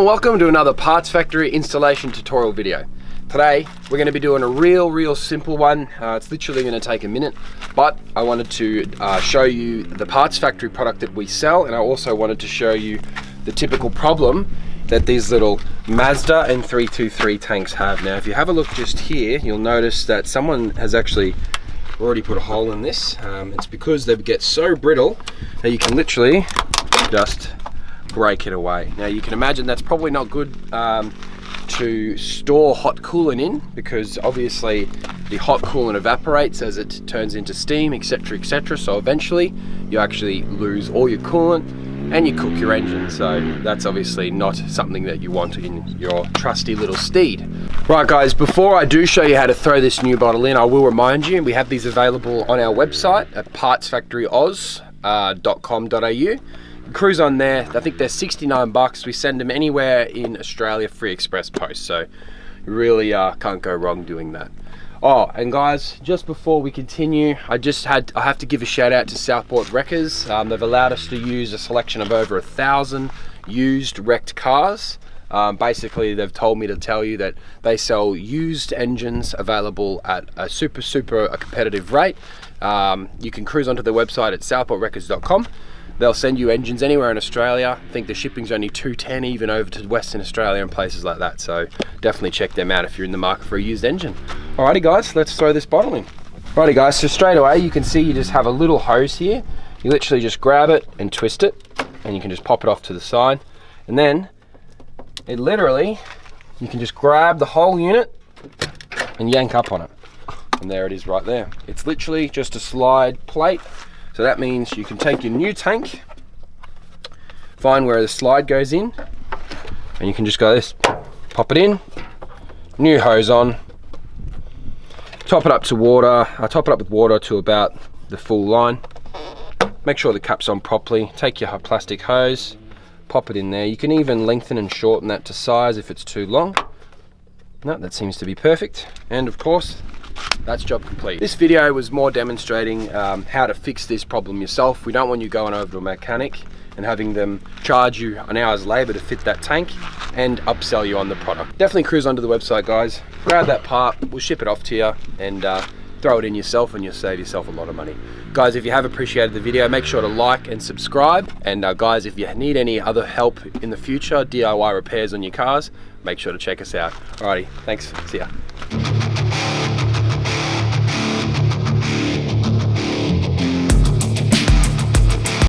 and welcome to another Parts Factory installation tutorial video. Today we're going to be doing a real simple one. It's literally going to take a minute, but I wanted to show you the Parts Factory product that we sell, and I also wanted to show you the typical problem that these little Mazda and 323 tanks have. Now if you have a look just here, you'll notice that someone has actually already put a hole in this. It's because they get so brittle that you can literally just break it away. Now you can imagine that's probably not good to store hot coolant in, because obviously the hot coolant evaporates as it turns into steam, etc, so eventually you actually lose all your coolant and you cook your engine. So that's obviously not something that you want in your trusty little steed. Right guys, before I do show you how to throw this new bottle in, I will remind you we have these available on our website at partsfactoryoz.com.au. Cruise on there. I think they're 69 bucks. We send them anywhere in Australia, free express post, so you really can't go wrong doing that. Oh, and guys, just before we continue, I have to give a shout out to Southport Wreckers. They've allowed us to use a selection of over 1,000 used wrecked cars. Basically they've told me to tell you that they sell used engines available at a super competitive rate. You can cruise onto their website at southportwreckers.com. They'll send you engines anywhere in Australia. I think the shipping's only $2.10 even over to Western Australia and places like that. So definitely check them out if you're in the market for a used engine. Alrighty guys, let's throw this bottle in. Alrighty guys, so straight away you can see you just have a little hose here. You literally just grab it and twist it, and you can just pop it off to the side. And then it literally, you can just grab the whole unit and yank up on it. And there it is right there. It's literally just a slide plate. So that means you can take your new tank, find where the slide goes in, and you can just go this, pop it in, new hose on, top it up to water. I top it up with water to about the full line. Make sure the cap's on properly. Take your plastic hose, pop it in there. You can even lengthen and shorten that to size if it's too long. No, that seems to be perfect. And of course, that's job complete. This video was more demonstrating how to fix this problem yourself. We don't want you going over to a mechanic and having them charge you an hour's labor to fit that tank and upsell you on the product. Definitely cruise onto the website guys, grab that part, we'll ship it off to you, and throw it in yourself, and you'll save yourself a lot of money. Guys, if you have appreciated the video, make sure to like and subscribe. And guys, if you need any other help in the future, DIY repairs on your cars, make sure to check us out. Alrighty, thanks, see ya.